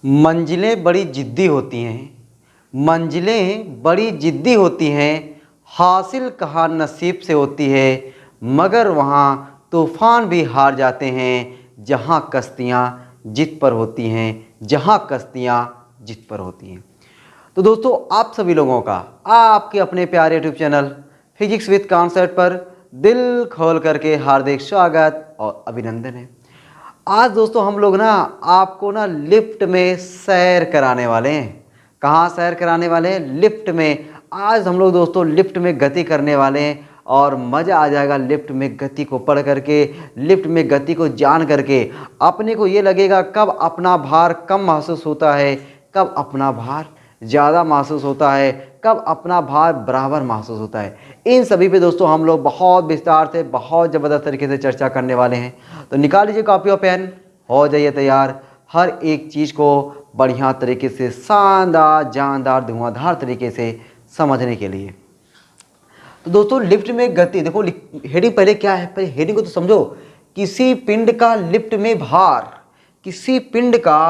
मंजिलें बड़ी ज़िद्दी होती हैं, मंजिलें बड़ी ज़िद्दी होती हैं, हासिल कहाँ नसीब से होती है, मगर वहाँ तूफ़ान भी हार जाते हैं जहाँ कश्तियाँ जिद पर होती हैं, जहाँ कश्तियाँ जिद पर होती हैं। तो दोस्तों, आप सभी लोगों का आपके अपने प्यारे YouTube channel physics with concept पर दिल खोल करके हार्दिक स्वागत और अभिनंदन है। आज दोस्तों हम लोग आपको लिफ्ट में सैर कराने वाले हैं। कहाँ सैर कराने वाले हैं? लिफ्ट में। आज हम लोग दोस्तों लिफ्ट में गति करने वाले हैं और मज़ा आ जाएगा लिफ्ट में गति को पढ़ करके, लिफ्ट में गति को जान करके। अपने को ये लगेगा कब अपना भार कम महसूस होता है, कब अपना भार ज़्यादा महसूस होता है, कब अपना भार बराबर महसूस होता है। इन सभी पे दोस्तों हम लोग बहुत विस्तार से, बहुत ज़बरदस्त तरीके से चर्चा करने वाले हैं। तो निकाल लीजिए कॉपी और पेन, हो जाइए तैयार हर एक चीज़ को बढ़िया तरीके से, शानदार, जानदार, धुआंधार तरीके से समझने के लिए। तो दोस्तों लिफ्ट में गति, देखो हेडिंग पहले क्या है, पहले हेडिंग को तो समझो। किसी पिंड का लिफ्ट में भार, किसी पिंड का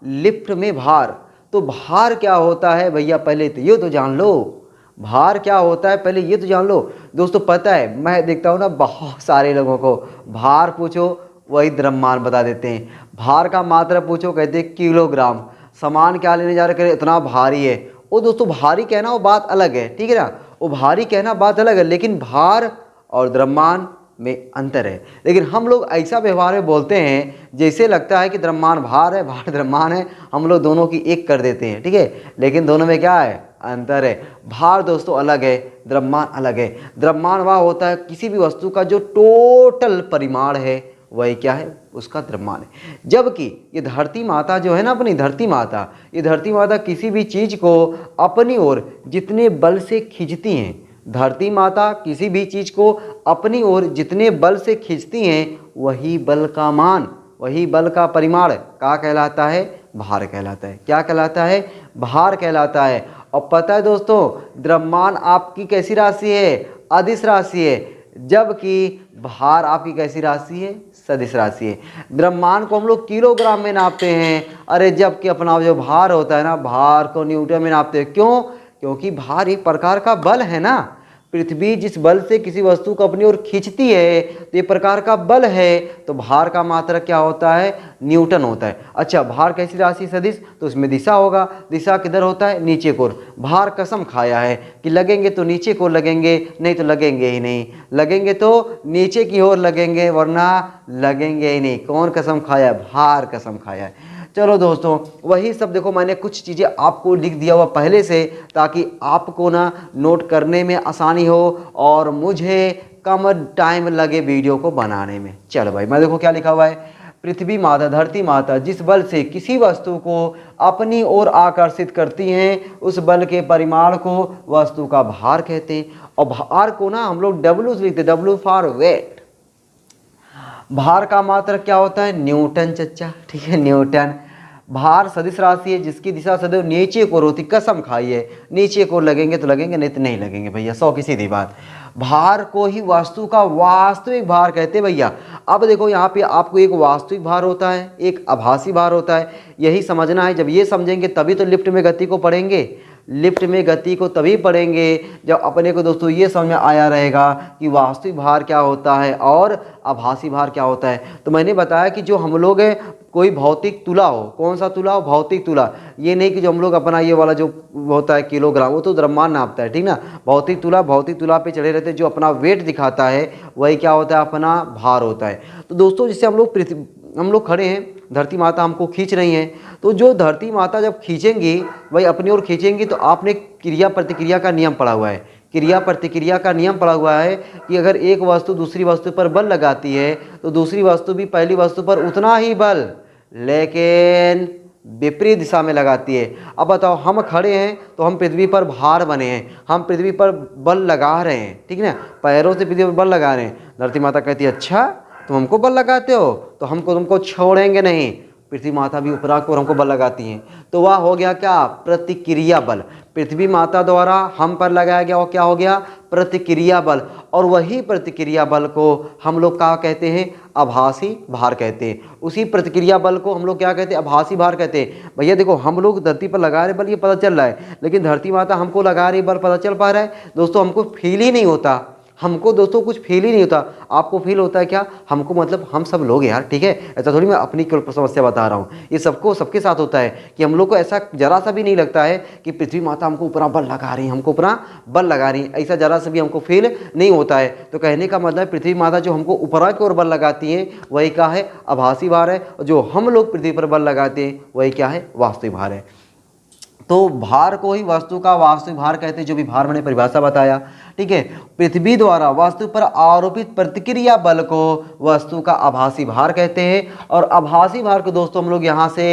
लिफ्ट में भार। तो भार क्या होता है भैया, पहले तो ये तो जान लो। भार क्या होता है पहले ये तो जान लो। दोस्तों पता है, मैं देखता हूँ बहुत सारे लोगों को भार पूछो वही द्रव्यमान बता देते हैं। भार का मात्रा पूछो कहते हैं किलोग्राम। सामान क्या लेने जा रहे, कह इतना भारी है। वो दोस्तों भारी कहना वो बात अलग है, ठीक है ना, वो भारी कहना बात अलग है, लेकिन भार और द्रव्यमान में अंतर है। लेकिन हम लोग ऐसा व्यवहार में बोलते हैं जैसे लगता है कि द्रव्यमान भार है, भार द्रव्यमान है, हम लोग दोनों की एक कर देते हैं, ठीक है। लेकिन दोनों में क्या है, अंतर है। भार दोस्तों अलग है, द्रव्यमान अलग है। द्रव्यमान वह होता है किसी भी वस्तु का जो टोटल परिमाण है वही क्या है, उसका द्रव्यमान है। जबकि ये धरती माता जो है ना, अपनी धरती माता, ये धरती माता किसी भी चीज़ को अपनी ओर जितने बल से खींचती हैं, धरती माता किसी भी चीज़ को अपनी ओर जितने बल से खींचती हैं, वही बल का मान, वही बल का परिमाण क्या कहलाता है, भार कहलाता है। क्या कहलाता है, भार कहलाता है। और पता है दोस्तों, द्रव्यमान आपकी कैसी राशि है, अदिश राशि है, जबकि भार आपकी कैसी राशि है, सदिश राशि है। द्रव्यमान को हम लोग किलोग्राम में नापते हैं, अरे जबकि अपना जो भार होता है ना, भार को न्यूटन में नापते हैं। क्यों? क्योंकि भार एक प्रकार का बल है ना। पृथ्वी जिस बल से किसी वस्तु को अपनी ओर खींचती है तो ये प्रकार का बल है। तो भार का मात्रक क्या होता है, न्यूटन होता है। अच्छा, भार कैसी राशि, सदिश, तो उसमें दिशा होगा। दिशा किधर होता है, नीचे की ओर। भार कसम खाया है कि लगेंगे तो नीचे की ओर लगेंगे, नहीं तो लगेंगे ही नहीं। लगेंगे तो नीचे की ओर लगेंगे, वरना लगेंगे ही नहीं। कौन कसम खाया, भार कसम खाया है। चलो दोस्तों, वही सब देखो, मैंने कुछ चीज़ें आपको लिख दिया हुआ पहले से, ताकि आपको नोट करने में आसानी हो और मुझे कम टाइम लगे वीडियो को बनाने में। चलो भाई, मैं देखो क्या लिखा हुआ है। पृथ्वी माता, धरती माता जिस बल से किसी वस्तु को अपनी ओर आकर्षित करती हैं, उस बल के परिमाण को वस्तु का भार कहते हैं। और भार को हम लोग डब्ल्यू से लिखते, डब्ल्यू फॉर वेट। भार का मात्रक क्या होता है, न्यूटन चच्चा, ठीक है, न्यूटन। भार सदिश राशि है जिसकी दिशा सदैव नीचे को होती, कसम खाइए, नीचे को लगेंगे तो लगेंगे, नहीं तो नहीं लगेंगे भैया, 100 की सीधी बात। भार को ही वस्तु का वास्तविक भार कहते हैं भैया। अब देखो यहाँ पे आपको एक वास्तविक भार होता है, एक आभासी भार होता है, यही समझना है। जब ये समझेंगे तभी तो लिफ्ट में गति को पढ़ेंगे। लिफ्ट में गति को तभी पढ़ेंगे जब अपने को दोस्तों ये समझ में आया रहेगा कि वास्तविक भार क्या होता है और आभासी भार क्या होता है। तो मैंने बताया कि जो हम लोग हैं, कोई भौतिक तुला हो, कौन सा तुला हो, भौतिक तुला। ये नहीं कि जो हम लोग अपना ये वाला जो होता है किलोग्राम, वो तो द्रव्यमान नापता है, ठीक ना। भौतिक तुला पे चढ़े रहते, जो अपना वेट दिखाता है वही क्या होता है, अपना भार होता है। तो दोस्तों जिससे हम लोग खड़े हैं, धरती माता हमको खींच रही हैं, तो जो धरती माता जब खींचेंगी वही अपनी ओर खींचेंगी। तो आपने क्रिया प्रतिक्रिया का नियम पढ़ा हुआ है, क्रिया प्रतिक्रिया का नियम पढ़ा हुआ है कि अगर एक वस्तु दूसरी वस्तु पर बल लगाती है तो दूसरी वस्तु भी पहली वस्तु पर उतना ही बल, लेकिन विपरीत दिशा में लगाती है। अब बताओ, हम खड़े हैं तो हम पृथ्वी पर भार बने हैं, हम पृथ्वी पर बल लगा रहे हैं, ठीक है ना, पैरों से पृथ्वी पर बल लगा रहे हैं। धरती माता कहती है अच्छा तुम हमको बल लगाते हो तो हमको तुमको छोड़ेंगे नहीं, पृथ्वी माता भी ऊपर आकर हमको बल लगाती हैं। तो वह हो गया क्या, प्रतिक्रिया बल। पृथ्वी माता द्वारा हम पर लगाया गया वो क्या हो गया, प्रतिक्रिया बल। और वही प्रतिक्रिया बल को हम लोग क्या कहते हैं, आभासी भार कहते हैं। उसी प्रतिक्रिया बल को हम लोग क्या कहते हैं, आभासी भार कहते हैं। भैया देखो, हम लोग धरती पर लगा रहे बल ये पता चल रहा है, लेकिन धरती माता हमको लगा रही बल पता चल पा रहा है दोस्तों, हमको फील ही नहीं होता। हमको दोस्तों कुछ फील ही नहीं होता। आपको फील होता है क्या, हमको मतलब हम सब लोग यार, ठीक है, ऐसा थोड़ी मैं अपनी समस्या बता रहा हूँ, ये सबको सबके साथ होता है कि हम लोग को ऐसा जरा सा भी नहीं लगता है कि पृथ्वी माता हमको ऊपर बल लगा रही है, हमको ऊपर बल लगा रही है, ऐसा जरा सा भी हमको फील नहीं होता है। तो कहने का मतलब पृथ्वी माता जो हमको ऊपर की ओर बल लगाती है वही क्या है, आभासी भार है, और जो हम लोग पृथ्वी पर बल लगाते हैं वही क्या है, वास्तविक भार है। तो भार को ही वस्तु का वास्तविक भार कहते हैं, जो भी भार मैंने परिभाषा बताया, ठीक है। पृथ्वी द्वारा वस्तु पर आरोपित प्रतिक्रिया बल को वस्तु का आभासी भार कहते हैं। और आभासी भार को दोस्तों हम लोग यहाँ से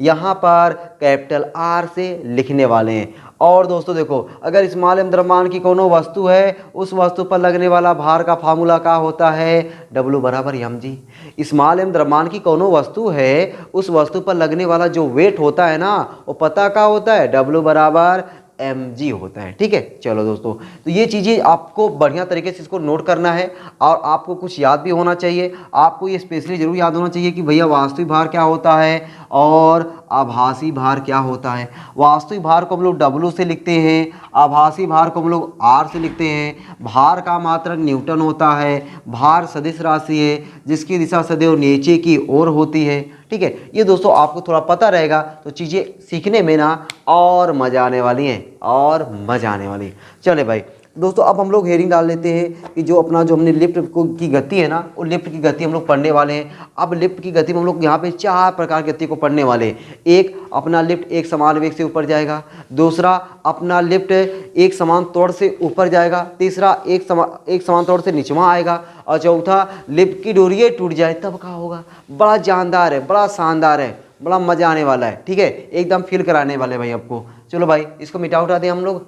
यहाँ पर कैपिटल R से लिखने वाले हैं। और दोस्तों देखो, अगर स्मॉल एम द्रव्यमान की कोनो वस्तु है, उस वस्तु पर लगने वाला भार का फार्मूला क्या होता है, W बराबर mg। स्मॉल एम द्रव्यमान की कोनो वस्तु है, उस वस्तु पर लगने वाला जो वेट होता है ना, वो पता क्या होता है, W बराबर mg होता है, ठीक है। चलो दोस्तों, तो ये चीज़ें आपको बढ़िया तरीके से इसको नोट करना है, और आपको कुछ याद भी होना चाहिए। आपको ये स्पेशली जरूर याद होना चाहिए कि भैया वास्तविक भार क्या होता है और आभासी भार क्या होता है। वास्तविक भार को हम लोग W से लिखते हैं, आभासी भार को हम लोग R से लिखते हैं। भार का मात्रक न्यूटन होता है। भार सदिश राशि है जिसकी दिशा सदैव नीचे की ओर होती है, ठीक है। ये दोस्तों आपको थोड़ा पता रहेगा तो चीज़ें सीखने में ना और मज़ा आने वाली हैं, और मज़ा आने वाली है। चले भाई दोस्तों, अब हम लोग हेडिंग डाल लेते हैं कि जो अपना जो हमने लिफ्ट की गति है ना, वो लिफ्ट की गति हम लोग पढ़ने वाले हैं। अब लिफ्ट की गति में हम लोग यहाँ पे 4 प्रकार की गति को पढ़ने वाले हैं। एक, अपना लिफ्ट एक समान वेग से ऊपर जाएगा। दूसरा, अपना लिफ्ट एक समान तौर से ऊपर जाएगा। तीसरा, एक समान तौर से नीचवा आएगा। और चौथा, लिफ्ट की डोरियाँ टूट जाए तब क्या होगा। बड़ा जानदार है, बड़ा शानदार है, बड़ा मज़ा आने वाला है, ठीक है, एकदम फील कराने वाले भाई आपको। चलो भाई, इसको मिटा उठा दें हम लोग।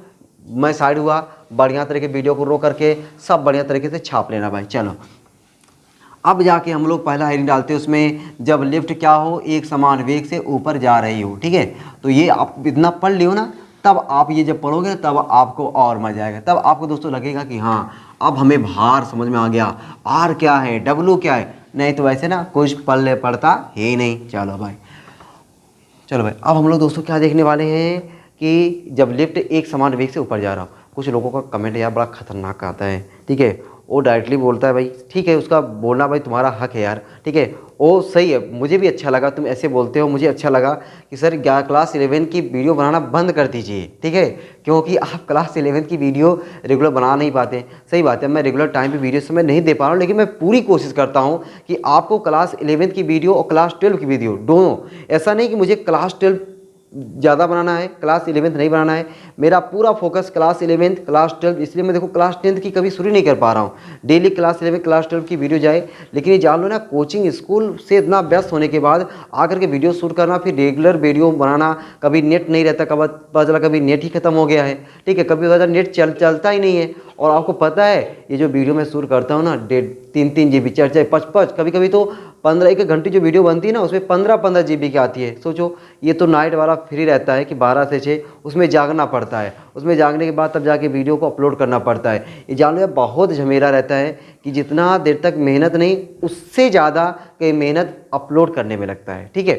मैं साइड हुआ, बढ़िया तरीके वीडियो को रो करके सब बढ़िया तरीके से छाप लेना भाई। चलो अब जाके हम लोग पहला हेडिंग डालते हैं उसमें, जब लिफ्ट क्या हो, एक समान वेग से ऊपर जा रही हो, ठीक है। तो ये आप इतना पढ़ लियो ना, तब आप ये जब पढ़ोगे तब आपको और मजा आएगा। तब आपको दोस्तों लगेगा कि हाँ, अब हमें भार समझ में आ गया, R क्या है, W क्या है। नहीं तो वैसे ना कुछ पढ़ता ही नहीं। चलो भाई, अब हम लोग दोस्तों क्या देखने वाले हैं कि जब लिफ्ट एक समान वेग से ऊपर जा रहा हो। कुछ लोगों का कमेंट यार बड़ा खतरनाक आता है, ठीक है, वो डायरेक्टली बोलता है भाई, ठीक है, उसका बोलना भाई तुम्हारा हक है यार, ठीक है, वो सही है। मुझे भी अच्छा लगा तुम ऐसे बोलते हो, मुझे अच्छा लगा कि सर क्लास 11 की वीडियो बनाना बंद कर दीजिए, ठीक है, क्योंकि आप क्लास 11 की वीडियो रेगुलर बना नहीं पाते। सही बात है, मैं रेगुलर टाइम पे वीडियो समय नहीं दे पा रहा हूँ, लेकिन मैं पूरी कोशिश करता हूँ कि आपको क्लास 11 की वीडियो और क्लास 12 की वीडियो दोनों, ऐसा नहीं कि मुझे क्लास 12 ज़्यादा बनाना है, क्लास 11 नहीं बनाना है। मेरा पूरा फोकस क्लास 11 क्लास 12, इसलिए मैं देखो क्लास 10 की कभी शुरू नहीं कर पा रहा हूँ। डेली क्लास 11 क्लास 12 की वीडियो जाए, लेकिन ये जान लो ना, कोचिंग स्कूल से इतना व्यस्त होने के बाद आकर के वीडियो शूट करना, फिर रेगुलर वीडियो बनाना, कभी नेट नहीं रहता, कभी पता चला कभी नेट ही खत्म हो गया है, ठीक है, कभी पता चला नेट चलता ही नहीं है। और आपको पता है ये जो वीडियो मैं शूट करता हूँ ना, 3 GB 4 5 कभी कभी तो 15 घंटे जो वीडियो बनती है ना, उसमें 15 GB की आती है। सोचो, ये तो नाइट वाला फ्री रहता है कि 12 से 6, उसमें जागना पड़ता है, उसमें जागने के बाद तब जाके वीडियो को अपलोड करना पड़ता है। ये जान लो बहुत झमेला रहता है कि जितना देर तक मेहनत नहीं, उससे ज़्यादा कई मेहनत अपलोड करने में लगता है, ठीक है।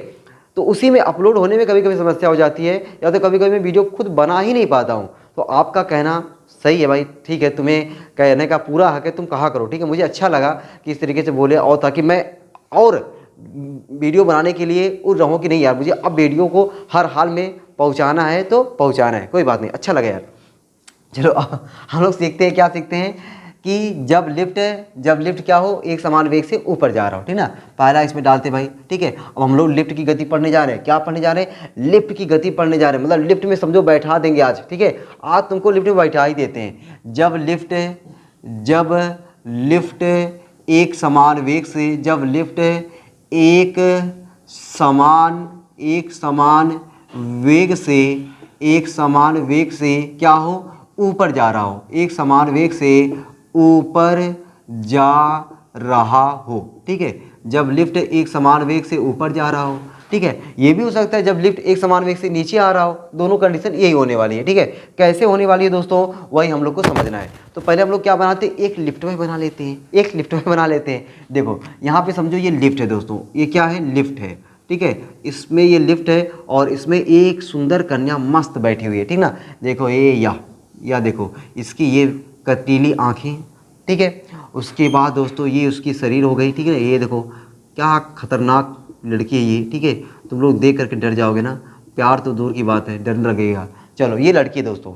तो उसी में अपलोड होने में कभी कभी समस्या हो जाती है, या तो कभी कभी मैं वीडियो खुद बना ही नहीं पाता हूँ। तो आपका कहना सही है भाई, ठीक है, तुम्हें कहने का पूरा हक है, तुम कहा करो, ठीक है। मुझे अच्छा लगा कि इस तरीके से बोले, और ताकि मैं और वीडियो बनाने के लिए उड़ रहूँ कि नहीं यार, मुझे अब वीडियो को हर हाल में पहुंचाना है तो पहुंचाना है, कोई बात नहीं, अच्छा लगा यार। चलो हम लोग सीखते हैं, क्या सीखते हैं कि जब लिफ्ट क्या हो, एक समान वेग से ऊपर जा रहा हो, ठीक ना। पहला इसमें डालते भाई, ठीक है। अब हम लोग लिफ्ट की गति पढ़ने जा रहे हैं। क्या पढ़ने जा रहे हैं, लिफ्ट की गति पढ़ने जा रहे हैं। मतलब लिफ्ट में समझो बैठा देंगे आज, ठीक है, आज तुमको लिफ्ट में बैठा ही देते हैं। जब लिफ्ट एक समान वेग से, जब लिफ्ट एक समान वेग से क्या हो, ऊपर जा रहा हो, एक समान वेग से ऊपर जा रहा हो, ठीक है। जब लिफ्ट एक समान वेग से ऊपर जा रहा हो, ठीक है। ये भी हो सकता है जब लिफ्ट एक समान वेग से नीचे आ रहा हो, दोनों कंडीशन यही होने वाली है। ठीक है, कैसे होने वाली है दोस्तों, वही हम लोग को समझना है। तो पहले हम लोग क्या बनाते हैं, एक लिफ्ट में बना लेते हैं, एक लिफ्ट में बना लेते हैं। देखो यहाँ पे समझो ये लिफ्ट है दोस्तों, ये क्या है, लिफ्ट है। ठीक है, इसमें ये लिफ्ट है और इसमें एक सुंदर कन्या मस्त बैठी हुई है। ठीक ना, देखो ये या देखो इसकी ये कटीली आँखें। ठीक है, उसके बाद दोस्तों ये उसकी शरीर हो गई। ठीक है, ये देखो क्या खतरनाक लड़की है ये। ठीक है, तुम लोग देख करके डर जाओगे ना, प्यार तो दूर की बात है, डर लगेगा। चलो ये लड़की है दोस्तों।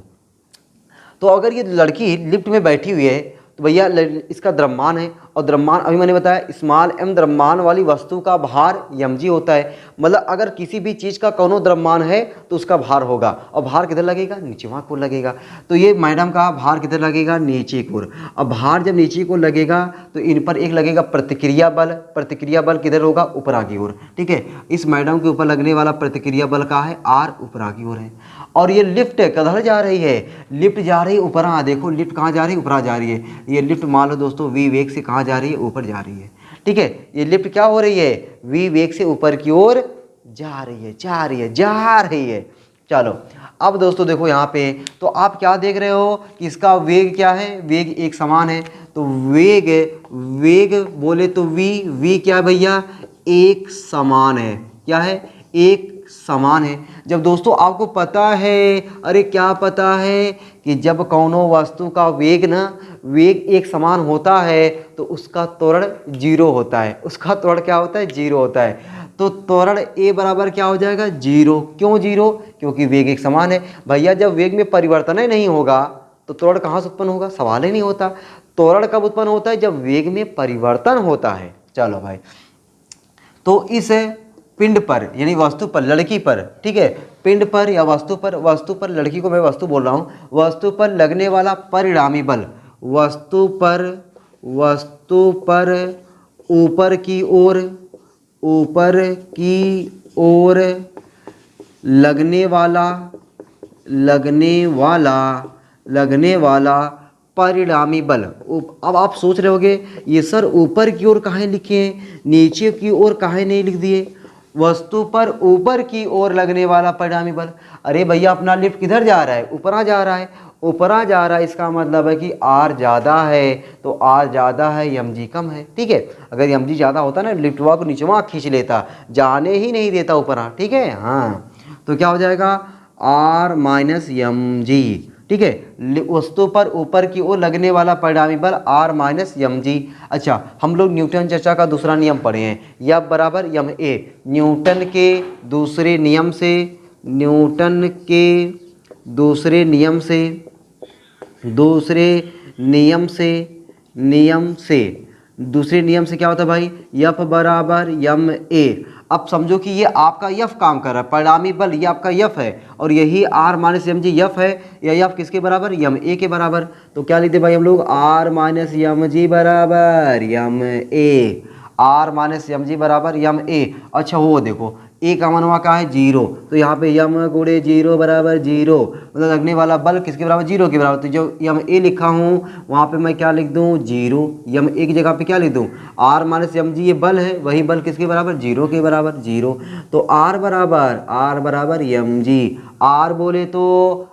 तो अगर ये लड़की लिफ्ट में बैठी हुई है तो भैया इसका द्रव्यमान है, और द्रव्यमान अभी मैंने बताया स्मॉल एम द्रव्यमान वाली वस्तु का भार mg होता है। मतलब अगर किसी भी चीज़ का कोनो द्रव्यमान है तो उसका भार होगा, और भार किधर लगेगा, नीचे वहाँ को लगेगा। तो ये मैडम का भार किधर लगेगा, नीचे की ओर। अब भार जब नीचे को लगेगा तो इन पर एक लगेगा प्रतिक्रिया बल। प्रतिक्रिया बल किधर होगा, ऊपरा की ओर। ठीक है, इस मैडम के ऊपर लगने वाला प्रतिक्रिया बल का है R, ऊपरा की ओर है। और ये लिफ्ट किधर जा रही है, लिफ्ट जा रही है ऊपरा। देखो लिफ्ट कहाँ जा रही है, ऊपरा जा रही है। ये लिफ्ट मान लो दोस्तों v वेग से कहाँ जा रही है, ऊपर जा रही है। ठीक है, ये लिफ्ट क्या हो रही है, v वेग से ऊपर की ओर जा रही है, जा रही है, जा रही है। चलो अब दोस्तों देखो यहाँ पे, तो आप क्या देख रहे हो कि इसका वेग क्या है, वेग एक समान है। तो वेग बोले तो v क्या है भैया, एक समान है। क्या है, एक समान है। जब दोस्तों आपको पता है, अरे क्या पता है कि जब कौनो वस्तु का वेग ना, वेग एक समान होता है तो उसका त्वरण जीरो होता है। उसका त्वरण क्या होता है, जीरो होता है। तो त्वरण ए बराबर क्या हो जाएगा, जीरो। क्यों जीरो, क्योंकि वेग एक समान है। भैया जब वेग में परिवर्तन ही नहीं होगा तो त्वरण कहाँ से उत्पन्न होगा, सवाल ही नहीं होता। त्वरण कब उत्पन्न होता है, जब वेग में परिवर्तन होता है। चलो भाई, तो इस पिंड पर यानी वस्तु पर, लड़की पर, ठीक है, पिंड पर या वस्तु पर, लड़की को मैं वस्तु बोल रहा हूँ, वस्तु पर लगने वाला परिणामी बल, वस्तु पर ऊपर की ओर लगने वाला परिणामी बल। अब आप सोच रहे होगे ये सर ऊपर की ओर काहे लिखे हैं, नीचे की ओर काहे नहीं लिख दिए। वस्तु पर ऊपर की ओर लगने वाला परिणामी बल, अरे भैया अपना लिफ्ट किधर जा रहा है, ऊपरा जा रहा है, ऊपरा जा रहा है। इसका मतलब है कि R ज़्यादा है, तो R ज़्यादा है, mg कम है। ठीक है, अगर mg ज़्यादा होता ना, लिफ्ट को नीचे वहाँ खींच लेता, जाने ही नहीं देता ऊपरा। ठीक है, हाँ, तो क्या हो जाएगा, R माइनस mg। ठीक है, वस्तु पर ऊपर की ओर लगने वाला परिणामी बल R माइनस mg। अच्छा, हम लोग न्यूटन चर्चा का दूसरा नियम पढ़े हैं, F बराबर ma। न्यूटन के दूसरे नियम से क्या होता है भाई, F बराबर ma। अब समझो कि ये आपका F काम कर रहा है, परिणामी बल ये आपका F है, और यही R माइनस mg F है, या F किसके बराबर, ma के बराबर। तो क्या लिखते भाई हम लोग, R माइनस mg बराबर ma। R माइनस mg बराबर ma। अच्छा, वो देखो ए का मान हुआ क्या है, जीरो। तो यहाँ पे यम गुणे जीरो बराबर जीरो, मतलब लगने वाला बल किसके बराबर, जीरो के बराबर। तो जो यम ए लिखा हूँ वहाँ पे मैं क्या लिख दूँ, जीरो। यम ए की जगह पे क्या लिख दूँ, आर माइनस एम जी, ये बल है, वही बल किसके बराबर, जीरो के बराबर, जीरो। तो आर बराबर एम जी। आर बोले तो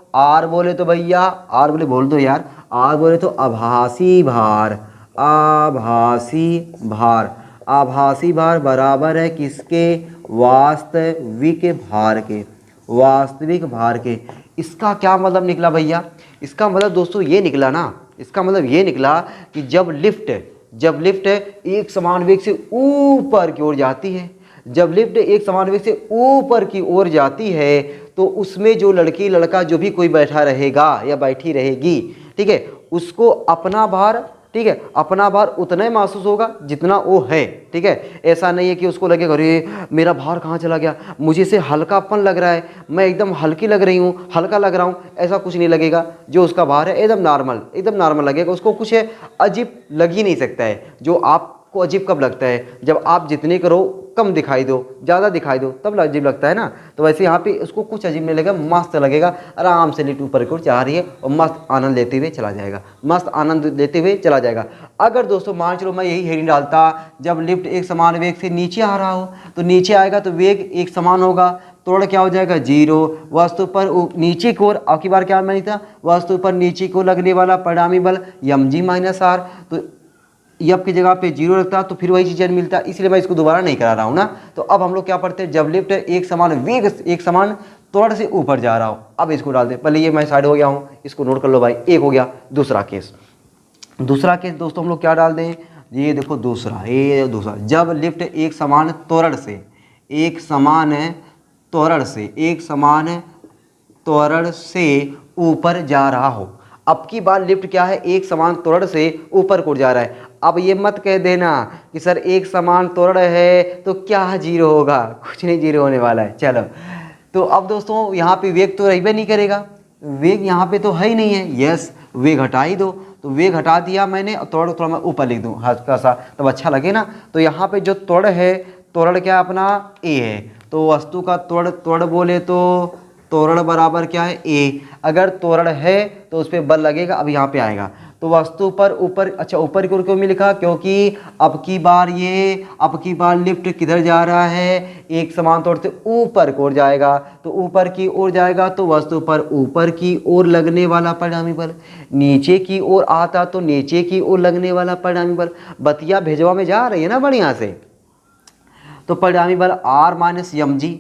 भैया, आर बोले बोल दो यार, आर बोले तो आभासी भार बराबर है किसके, वास्तविक भार के। इसका क्या मतलब निकला भैया, इसका मतलब दोस्तों ये निकला ना, इसका मतलब ये निकला कि जब लिफ्ट एक समान वेग से ऊपर की ओर जाती है, जब लिफ्ट एक समान वेग से ऊपर की ओर जाती है तो उसमें जो लड़की लड़का जो भी कोई बैठा रहेगा या बैठी रहेगी, ठीक है, उसको अपना भार, ठीक है, अपना भार उतना ही महसूस होगा जितना वो है। ठीक है, ऐसा नहीं है कि उसको लगेगा अरे मेरा भार कहाँ चला गया, मुझे से हल्कापन लग रहा है, मैं एकदम हल्की लग रही हूँ, हल्का लग रहा हूँ, ऐसा कुछ नहीं लगेगा। जो उसका भार है एकदम नॉर्मल लगेगा, उसको कुछ है अजीब लग ही नहीं सकता है। जो आप आपको अजीब कब लगता है? जब आप जितने करो कम दिखाई दो, ज़्यादा दिखाई दो, तब अजीब लगता है ना। तो वैसे यहाँ पे उसको कुछ अजीब नहीं लगेगा, मस्त लगेगा, आराम से लिफ्ट ऊपर की ओर जा रही है और मस्त आनंद लेते हुए चला जाएगा, मस्त आनंद लेते हुए चला जाएगा। अगर दोस्तों मान चलो मैं यही हेडिंग डालता, जब लिफ्ट एक समान वेग से नीचे आ रहा हो, तो नीचे आएगा तो वेग एक समान होगा, त्वरण क्या हो जाएगा 0, वस्तु पर नीचे की ओर, अब की बार क्या मैंने था, वस्तु पर नीचे को लगने वाला परिणामी बल mg माइनस आर, तो यब की जगह पे 0 रखता तो फिर वही चीज़ मिलता, इसलिए मैं इसको दोबारा नहीं करा रहा हूँ ना। तो अब हम लोग क्या पढ़ते हैं, जब लिफ्ट एक समान वेग एक समान त्वरण से ऊपर जा रहा हो, अब इसको डाल दे। पहले ये मैं साइड हो गया हूँ, इसको नोट कर लो भाई, एक हो गया। दूसरा केस दोस्तों हम लोग क्या डाल दें, ये देखो दूसरा, ये दूसरा, जब लिफ्ट एक समान त्वरण से एक समान त्वरण से ऊपर जा रहा हो। अब की बार लिफ्ट क्या है, एक समान त्वरण से ऊपर को जा रहा है। अब ये मत कह देना कि सर एक समान त्वरण है तो क्या 0 होगा, कुछ नहीं 0 होने वाला है। चलो तो अब दोस्तों यहाँ पे वेग तो रहबे नहीं करेगा, वेग यहाँ पे तो है ही नहीं है, यस वेग हटा ही दो, तो वेग हटा दिया मैंने, त्वरण थोड़ा मैं ऊपर लिख दूँ हल्का सा, तब अच्छा लगे ना। तो यहाँ पे जो त्वरण है, त्वरण क्या अपना ए है, तो वस्तु का त्वरण बोले तो त्वरण बराबर क्या है ए, अगर त्वरण है तो उस पर बल लगेगा, अब यहाँ पे आएगा तो वस्तु पर ऊपर, अच्छा ऊपर की ओर क्यों में लिखा, क्योंकि अब की बार लिफ्ट किधर जा रहा है, एक समान तौर से ऊपर की ओर जाएगा, तो ऊपर की ओर जाएगा तो वस्तु पर ऊपर की ओर लगने वाला परिणामी बल, नीचे की ओर आता तो नीचे की ओर लगने वाला परिणामी बल। बतिया भेजवा में जा रही है ना बढ़िया से। तो परिणामी बल R minus m g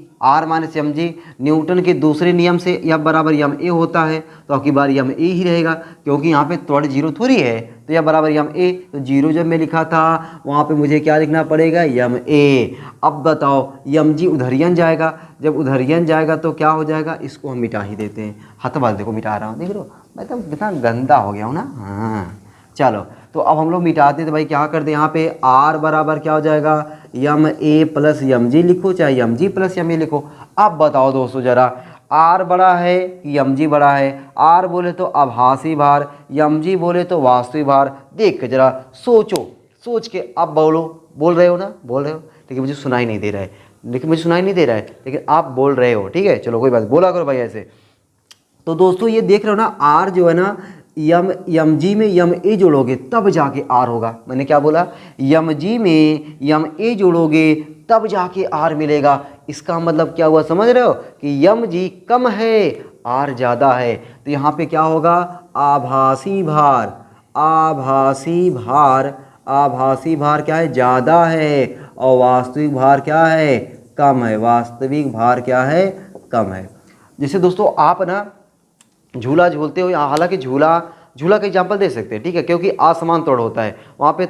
Newton के दूसरे नियम से F बराबर यम ए होता है, तो अब की बार यम ए ही रहेगा, क्योंकि यहाँ पे त्वरण 0 थोड़ी है, तो F बराबर यम ए, तो 0 जब मैं लिखा था वहाँ पे मुझे क्या लिखना पड़ेगा, यम ए। अब बताओ यम जी उधरियन जाएगा, जब उधरियन जाएगा तो क्या हो जाएगा, इसको हम मिटा ही देते हैं, हथबल देखो मिटा रहा हूँ, देख लो मैं तो कितना गंदा हो गया हूँ ना। हाँ चलो तो अब हम लोग मिटाते तो भाई क्या करते हैं, यहाँ पे आर बराबर क्या हो जाएगा, यम ए प्लस यम जी लिखो, चाहे यम जी प्लस यम ए लिखो। अब बताओ दोस्तों जरा, आर बड़ा है कि यम जी बड़ा है, आर बोले तो आभासी भार, यम जी बोले तो वास्तविक भार। देख के जरा सोचो, सोच के अब बोल रहे हो ना, बोल रहे हो, लेकिन मुझे सुनाई नहीं दे रहा है, लेकिन आप बोल रहे हो, ठीक है चलो कोई बात, बोला करो भाई ऐसे। तो दोस्तों ये देख रहे हो ना, आर जो है ना, यम जी में यम ए जोड़ोगे तब जाके आर होगा। मैंने क्या बोला, यम जी में यम ए जोड़ोगे तब जाके आर मिलेगा। इसका मतलब क्या हुआ, समझ रहे हो कि यम जी कम है, आर ज़्यादा है, तो यहाँ पे क्या होगा, आभासी भार क्या है, ज़्यादा है, और वास्तविक भार क्या है, कम है, कम है। जैसे दोस्तों आप ना झूला झूलते हो, हालांकि झूला का एग्जाम्पल दे सकते हैं, ठीक है, क्योंकि असमान त्वरण होता है वहाँ पे,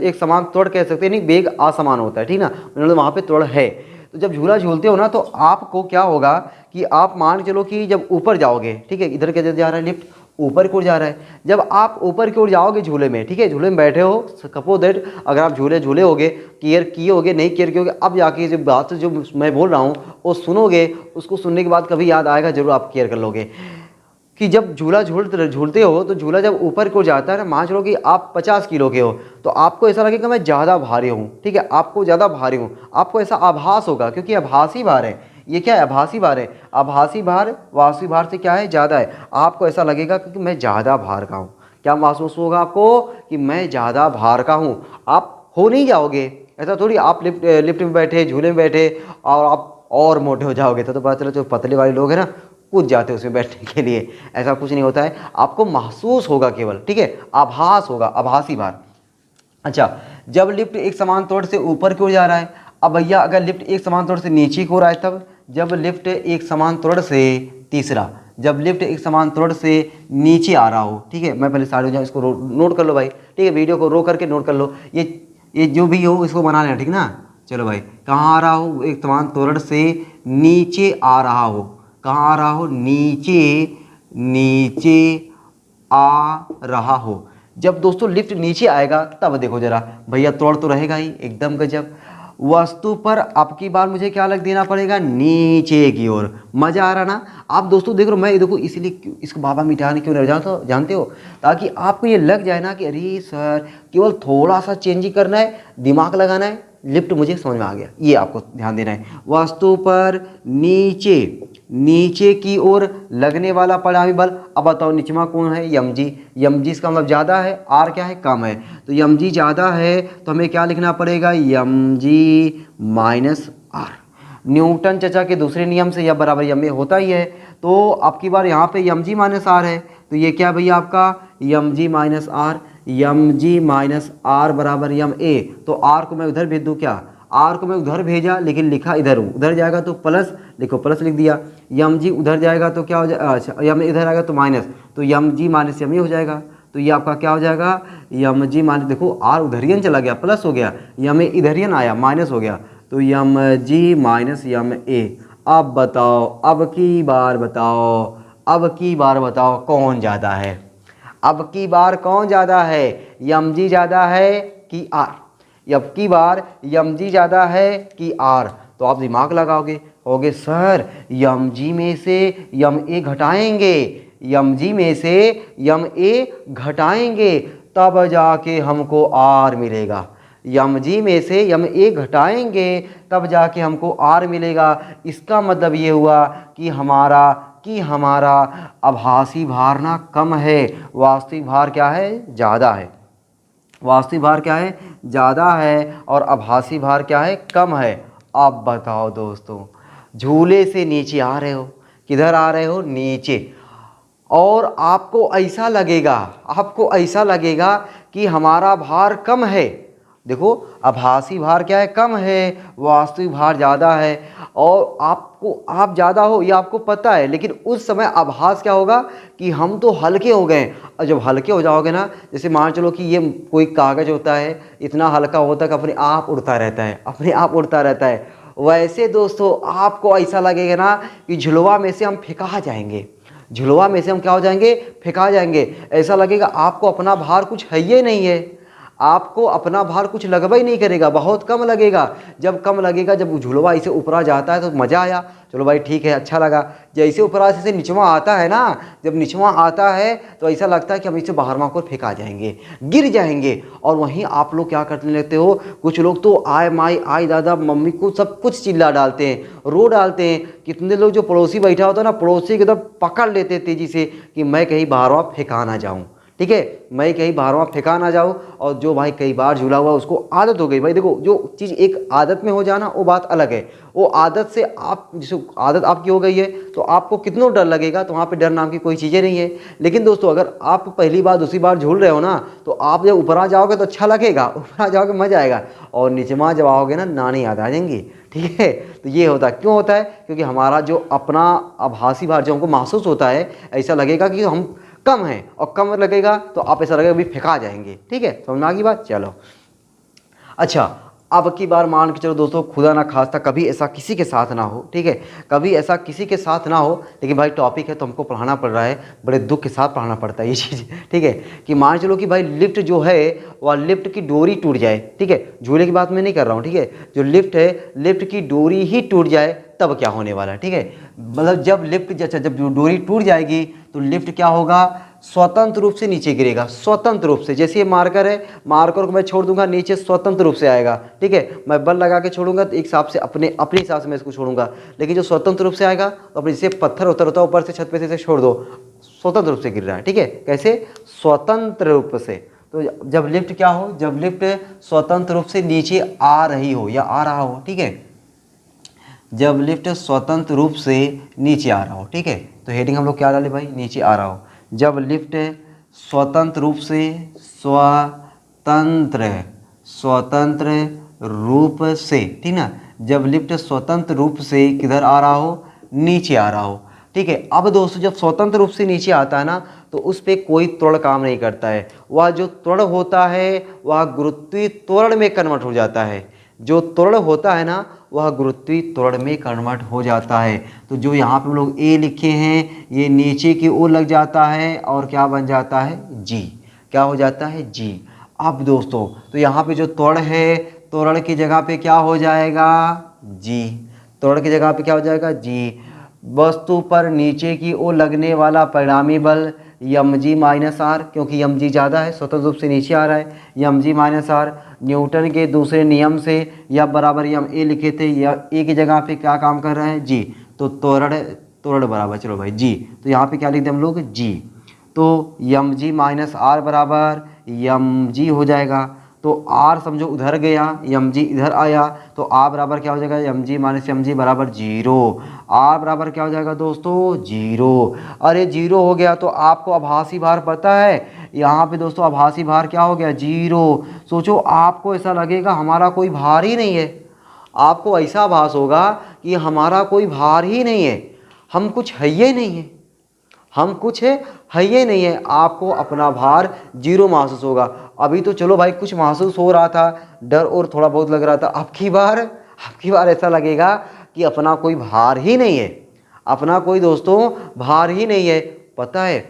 एक समान त्वरण कह सकते हैं, नहीं वेग असमान होता है, ठीक ना, वहाँ पे त्वरण है। तो जब झूला झूलते हो ना, तो आपको क्या होगा कि आप मान चलो कि जब ऊपर जाओगे, ठीक है, इधर कैसे जा रहा है लिफ्ट, ऊपर की ओर जा रहा है, जब आप ऊपर की ओर जाओगे झूले में, ठीक है, झूले में बैठे हो, सपोज दैट अगर आप झूले होगे, केयर किए होगे, नहीं केयर किए होगे, अब जाके जो बात जो मैं बोल रहा हूँ वो सुनोगे, उसको सुनने के बाद कभी याद आएगा जरूर, आप केयर कर लोगे कि जब झूला झूलते हो तो झूला जब ऊपर को जाता है ना, मान चलो कि आप 50 किलो के हो, तो आपको ऐसा लगेगा मैं ज़्यादा भारी हूँ, ठीक है, आपको ज़्यादा भारी हूँ, आपको ऐसा आभास होगा, क्योंकि आभासी भार है, ये क्या है, आभासी भार है, आभासी भार वास्तविक भार से क्या है, ज़्यादा है, आपको ऐसा लगेगा कि मैं ज़्यादा भार का हूँ। क्या महसूस होगा आपको कि मैं ज़्यादा भार का हूँ, आप हो नहीं जाओगे, ऐसा थोड़ी आप लिफ्ट में बैठे, झूले में बैठे और आप और मोटे हो जाओगे, तो पता चला जो पतले वाले लोग हैं ना कूद जाते हैं उसमें बैठने के लिए, ऐसा कुछ नहीं होता है, आपको महसूस होगा केवल, ठीक है, आभास होगा, आभासी भार। अच्छा, जब लिफ्ट एक समान तौर से ऊपर की ओर जा रहा है, अब भैया अगर लिफ्ट एक समान तौर से नीचे की ओर आए तब, जब लिफ्ट एक समान तौर से, तीसरा, जब लिफ्ट एक समान तौर से नीचे आ रहा हो, ठीक है, मैं पहले साइड हो जाऊँ, इसको नोट कर लो भाई, ठीक है, वीडियो को रो करके नोट कर लो, ये जो भी हो इसको बना लेना, ठीक ना। चलो भाई, कहाँ आ रहा हो, एक समान तौर से नीचे आ रहा हो, कहाँ आ रहा हो, नीचे आ रहा हो। जब दोस्तों लिफ्ट नीचे आएगा तब देखो जरा भैया, त्वरण तो रहेगा ही एकदम गजब, वस्तु पर अब की बार मुझे क्या लग देना पड़ेगा, नीचे की ओर। मज़ा आ रहा ना। आप दोस्तों देख रहे हो, मैं देखो इसीलिए इसको बाबा मिटाने क्यों नहीं जानते हो, ताकि आपको ये लग जाए ना कि अरे सर केवल थोड़ा सा चेंज ही करना है, दिमाग लगाना है, लिफ्ट मुझे समझ में आ गया। ये आपको ध्यान देना है, वस्तु पर नीचे की ओर लगने वाला परिणामी बल। अब बताओ निचमा कौन है, यम जी। यम जी इसका मतलब ज़्यादा है, आर क्या है, कम है। तो यम जी ज़्यादा है तो हमें क्या लिखना पड़ेगा, यम जी माइनस आर। न्यूटन चचा के दूसरे नियम से यह बराबर यम ए होता ही है। तो अब की बार यहाँ पे यम जी माइनस आर है, तो ये क्या भैया आपका M G minus R, M G minus R बराबर यम ए। तो आर को मैं उधर भेज दूँ क्या, आर को मैं उधर भेजा लेकिन लिखा इधर हूँ, उधर जाएगा तो प्लस, लिखो प्लस लिख दिया। यम जी उधर जाएगा तो क्या हो जाएगा, अच्छा यम इधर आएगा तो माइनस, तो यम जी माइनस यम ए हो जाएगा। तो ये आपका क्या हो जाएगा, यम जी माइनस, देखो आर उधरियन चला गया प्लस हो गया, यम ए इधरियन आया माइनस हो गया, तो यम जी माइनस यम ए। अब बताओ, अब की बार बताओ कौन ज़्यादा है, अब की बार कौन ज़्यादा है, यम जी ज़्यादा है कि आर। अब की बार यम जी ज़्यादा है कि आर। तो आप दिमाग लगाओगे, कहोगे सर यम जी में से यम ए घटाएंगे, यम जी में से यम ए घटाएंगे तब जाके हमको आर मिलेगा, यम जी में से यम ए घटाएंगे तब जाके हमको आर मिलेगा। इसका मतलब ये हुआ कि हमारा आभासी भार ना कम है, वास्तविक भार क्या है, ज़्यादा है। वास्तविक भार क्या है, ज़्यादा है, और आभासी भार क्या है, कम है। अब बताओ दोस्तों, झूले से नीचे आ रहे हो, किधर आ रहे हो, नीचे, और आपको ऐसा लगेगा कि हमारा भार कम है। देखो आभासी भार क्या है, कम है, वास्तविक भार ज़्यादा है, और आप ज़्यादा हो ये आपको पता है, लेकिन उस समय आभास क्या होगा कि हम तो हल्के हो गए। और जब हल्के हो जाओगे ना, जैसे मान चलो कि ये कोई कागज़ होता है, इतना हल्का होता है कि अपने आप उड़ता रहता है, वैसे दोस्तों आपको ऐसा लगेगा ना कि झुलवा में से हम फेंका जाएंगे, क्या हो जाएंगे, फेंका जाएंगे। ऐसा लगेगा आपको अपना भार कुछ है ही नहीं है, आपको अपना भार कुछ लगवा ही नहीं करेगा, बहुत कम लगेगा। जब कम लगेगा, जब झुलवा इसे ऊपरा जाता है तो मज़ा आया, चलो भाई ठीक है, अच्छा लगा। जैसे ऊपरा से निचवा आता है ना, जब निचवा आता है तो ऐसा लगता है कि हम इसे बाहर मार कर फेंका जाएंगे, गिर जाएंगे। और वहीं आप लोग क्या करने लगते हो, कुछ लोग तो आय माई आय दादा मम्मी को सब कुछ चिल्ला डालते हैं, रो डालते हैं। कितने लोग जो पड़ोसी बैठा होता है ना, पड़ोसी की तरफ पकड़ लेते तेज़ी से कि मैं कहीं बाहर फेंका ना जाऊँ, ठीक है, मैं कहीं बाहरवा फेंका ना जाऊँ। और जो भाई कई बार झूला हुआ उसको आदत हो गई, भाई देखो जो चीज़ एक आदत में हो जाना वो बात अलग है, वो आदत से आप जिस आदत आपकी हो गई है तो आपको कितना डर लगेगा, तो वहाँ पे डर नाम की कोई चीज़ें नहीं है। लेकिन दोस्तों अगर आप पहली बार दूसरी बार झूल रहे हो ना, तो आप जब ऊपर आ जाओगे तो अच्छा लगेगा, ऊपर आ जाओगे मज़ा आएगा, और नीचमा जब आओगे ना नानी याद आ जाएंगी, ठीक है। तो ये होता है, क्यों होता है, क्योंकि हमारा जो अपना आभासी भार जो हमको महसूस होता है, ऐसा लगेगा कि हम कम है, और कम लगेगा तो आप ऐसा लगेगा भी फेंका जाएंगे, ठीक है, समझ में आ गई बात। चलो अच्छा, अब की बार मान के चलो दोस्तों, खुदा ना खास्ता कभी ऐसा किसी के साथ ना हो, ठीक है, कभी ऐसा किसी के साथ ना हो, लेकिन भाई टॉपिक है तो हमको पढ़ाना पड़ रहा है, बड़े दुख के साथ पढ़ाना पड़ता है ये चीज़, ठीक है। कि मान चलो कि भाई लिफ्ट जो है वह लिफ्ट की डोरी टूट जाए, ठीक है, झूले की बात मैं नहीं कर रहा हूँ, ठीक है, जो लिफ्ट है लिफ्ट की डोरी ही टूट जाए तब क्या होने वाला है, ठीक है। मतलब जब डोरी टूट जाएगी तो लिफ्ट क्या होगा, स्वतंत्र रूप से नीचे गिरेगा, स्वतंत्र रूप से। जैसे ये मार्कर है, मार्कर को मैं छोड़ दूंगा नीचे स्वतंत्र रूप से आएगा, ठीक है, मैं बल लगा के छोड़ूंगा तो एक हिसाब से अपने हिसाब से मैं इसको छोड़ूंगा, लेकिन जो स्वतंत्र रूप से आएगा तो अपने जैसे पत्थर होता है ऊपर से छत पे से छोड़ दो, स्वतंत्र रूप से गिर रहा है, ठीक है, कैसे, स्वतंत्र रूप से। तो जब लिफ्ट क्या हो, जब लिफ्ट स्वतंत्र रूप से नीचे आ रही हो या आ रहा हो, ठीक है, जब लिफ्ट स्वतंत्र रूप से नीचे आ रहा हो, ठीक है, तो हेडिंग हम लोग क्या डाले भाई, नीचे आ रहा हो। जब लिफ्ट स्वतंत्र रूप से ठीक ना, जब लिफ्ट स्वतंत्र रूप से किधर आ रहा हो, नीचे आ रहा हो, ठीक है। अब दोस्तों जब स्वतंत्र रूप से नीचे आता है ना, तो उस पर कोई त्वरण काम नहीं करता है, वह जो त्वरण होता है वह गुरुत्वीय त्वरण में कन्वर्ट हो जाता है, जो त्वरण होता है ना वह गुरुत्वीय त्वरण में कन्वर्ट हो जाता है। तो जो यहाँ पे हम लोग ए लिखे हैं ये नीचे की ओर लग जाता है और क्या बन जाता है, जी, क्या हो जाता है, जी। अब दोस्तों तो यहाँ पे जो त्वरण है, त्वरण की जगह पे क्या हो जाएगा, जी। त्वरण की जगह पे क्या हो जाएगा, जी। वस्तु पर नीचे की ओर लगने वाला परिणामी बल mg माइनस आर, क्योंकि mg ज़्यादा है, स्वतंत्र रूप से नीचे आ रहा है, mg माइनस आर। न्यूटन के दूसरे नियम से F बराबर ma लिखे थे, या ए की जगह पे क्या काम कर रहा है, जी। तो त्वरण बराबर, चलो भाई जी, तो यहाँ पे क्या लिखते हैं हम लोग, जी। तो mg माइनस आर बराबर mg हो जाएगा। तो r समझो उधर गया, mg इधर आया, तो r बराबर क्या हो जाएगा, mg माइनस mg बराबर 0। r बराबर क्या हो जाएगा दोस्तों, 0। अरे 0 हो गया तो आपको आभासी भार पता है, यहाँ पे दोस्तों आभासी भार क्या हो गया, 0। सोचो आपको ऐसा लगेगा हमारा कोई भार ही नहीं है, आपको ऐसा आभास होगा कि हमारा कोई भार ही नहीं है, हम कुछ है ही नहीं है, हम कुछ है ही नहीं है। आपको अपना भार 0 महसूस होगा। अभी तो चलो भाई कुछ महसूस हो रहा था, डर और थोड़ा बहुत लग रहा था, आपकी बार ऐसा लगेगा कि अपना कोई भार ही नहीं है, अपना कोई दोस्तों भार ही नहीं है। पता है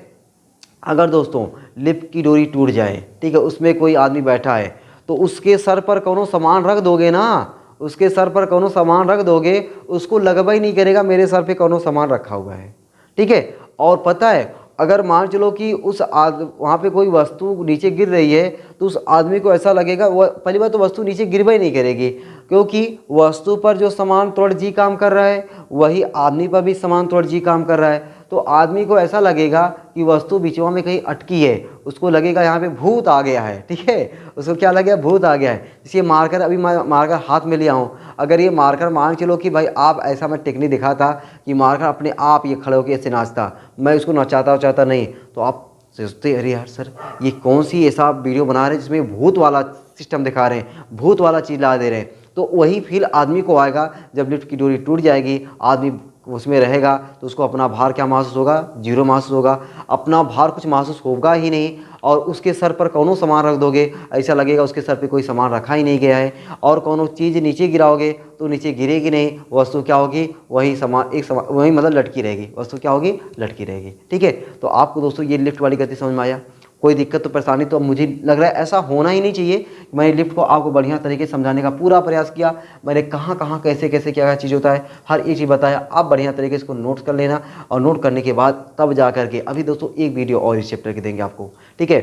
अगर दोस्तों लिफ्ट की डोरी टूट जाए, ठीक है, उसमें कोई आदमी बैठा है, तो उसके सर पर कोनो सामान रख दोगे ना, उसके सर पर कोनो सामान रख दोगे, उसको लगभग ही नहीं करेगा मेरे सर पे कोनो सामान रखा हुआ है, ठीक है। और पता है अगर मान चलो कि वहाँ पे कोई वस्तु नीचे गिर रही है, तो उस आदमी को ऐसा लगेगा, वह पहली बात तो वस्तु नीचे गिर ही नहीं करेगी, क्योंकि वस्तु पर जो समान त्वरण जी काम कर रहा है वही आदमी पर भी समान त्वरण जी काम कर रहा है। तो आदमी को ऐसा लगेगा कि वस्तु बीचवा में कहीं अटकी है, उसको लगेगा यहाँ पे भूत आ गया है, ठीक है, उसको क्या लगेगा, भूत आ गया है। इसलिए मार्कर अभी मैं मार्कर हाथ में लिया हूँ, अगर ये मार्कर मान चलो कि भाई आप ऐसा मैं टेक्निक दिखा था कि मार्कर अपने आप ये खड़े होकर ऐसे नाचता, मैं उसको नचाता नहीं, तो आप सोचते अरे यार सर ये कौन सी ऐसा वीडियो बना रहे हैं जिसमें भूत वाला सिस्टम दिखा रहे हैं, भूत वाला चीज़ ला दे रहे हैं। तो वही फील आदमी को आएगा जब लिफ्ट की डोरी टूट जाएगी, आदमी उसमें रहेगा तो उसको अपना भार क्या महसूस होगा, 0 महसूस होगा, अपना भार कुछ महसूस होगा ही नहीं। और उसके सर पर कौनो सामान रख दोगे, ऐसा लगेगा उसके सर पे कोई सामान रखा ही नहीं गया है। और कौनो चीज़ नीचे गिराओगे तो नीचे गिरेगी नहीं, वस्तु क्या होगी, वही सामान वही मतलब लटकी रहेगी, वस्तु क्या होगी, लटकी रहेगी, ठीक है। तो आपको दोस्तों ये लिफ्ट वाली गति समझ में आया, कोई दिक्कत तो परेशानी तो मुझे लग रहा है ऐसा होना ही नहीं चाहिए। मैंने लिफ्ट को आपको बढ़िया तरीके से समझाने का पूरा प्रयास किया, मैंने कहाँ कहाँ कैसे कैसे क्या क्या चीज़ होता है हर एक चीज़ बताया। आप बढ़िया तरीके से इसको नोट कर लेना, और नोट करने के बाद तब जा करके अभी दोस्तों एक वीडियो और इस चैप्टर की देंगे आपको, ठीक है,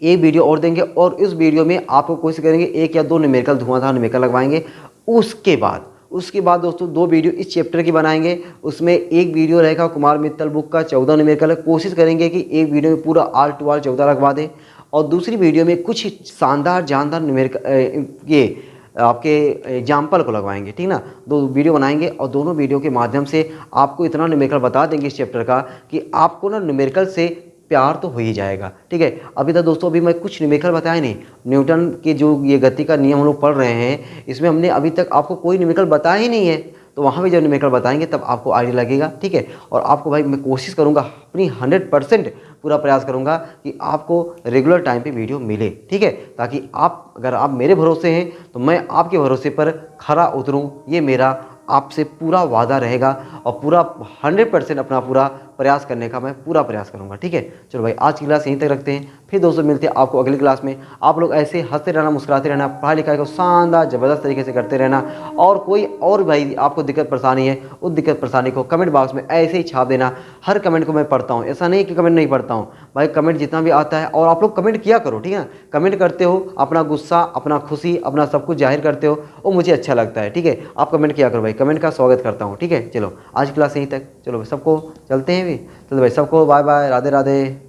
एक वीडियो और देंगे, और इस वीडियो में आपको कोशिश करेंगे 1 या 2 न्यूमेरिकल धुआंधार न्यूमेरिकल लगवाएंगे। उसके बाद दोस्तों 2 वीडियो इस चैप्टर की बनाएंगे, उसमें एक वीडियो रहेगा कुमार मित्तल बुक का 14 न्यूमेरिकल। कोशिश करेंगे कि एक वीडियो में पूरा R to R 14 लगवा दें, और दूसरी वीडियो में कुछ शानदार जानदार न्यूमेरिकल ये आपके एग्जाम्पल को लगवाएंगे, ठीक ना। 2 वीडियो बनाएंगे और दोनों वीडियो के माध्यम से आपको इतना न्यूमेरिकल बता देंगे इस चैप्टर का कि आपको ना न्यूमेरिकल से प्यार तो हो ही जाएगा, ठीक है। अभी तक दोस्तों अभी मैं कुछ न्यूमेरिकल बताया नहीं, न्यूटन के जो ये गति का नियम हम लोग पढ़ रहे हैं, इसमें हमने अभी तक आपको कोई न्यूमेरिकल बताया ही नहीं है। तो वहाँ भी जब न्यूमेरिकल बताएंगे तब आपको आइडिया लगेगा, ठीक है। और आपको भाई मैं कोशिश करूँगा, अपनी 100% पूरा प्रयास करूँगा कि आपको रेगुलर टाइम पे वीडियो मिले, ठीक है, ताकि आप अगर आप मेरे भरोसे हैं तो मैं आपके भरोसे पर खरा उतरूँ, ये मेरा आपसे पूरा वादा रहेगा, और पूरा 100% अपना पूरा प्रयास करने का मैं पूरा प्रयास करूंगा, ठीक है। चलो भाई आज की क्लास यहीं तक रखते हैं, फिर दोस्तों मिलते हैं आपको अगली क्लास में। आप लोग ऐसे हंसते रहना, मुस्कुराते रहना, पढ़ाई लिखाई को शानदार ज़बरदस्त तरीके से करते रहना, और कोई और भाई आपको दिक्कत परेशानी है उस दिक्कत परेशानी को कमेंट बॉक्स में ऐसे ही छाप देना। हर कमेंट को मैं पढ़ता हूँ, ऐसा नहीं कि कमेंट नहीं पढ़ता हूँ भाई, कमेंट जितना भी आता है, और आप लोग कमेंट किया करो, ठीक है। कमेंट करते हो, अपना गुस्सा, अपना खुशी, अपना सब कुछ जाहिर करते हो, वो मुझे अच्छा लगता है, ठीक है। आप कमेंट किया करो भाई, कमेंट का स्वागत करता हूँ, ठीक है। चलो आज क्लास यहीं तक, चलो सबको चलते हैं भी, चलो भाई सबको बाय बाय, राधे राधे।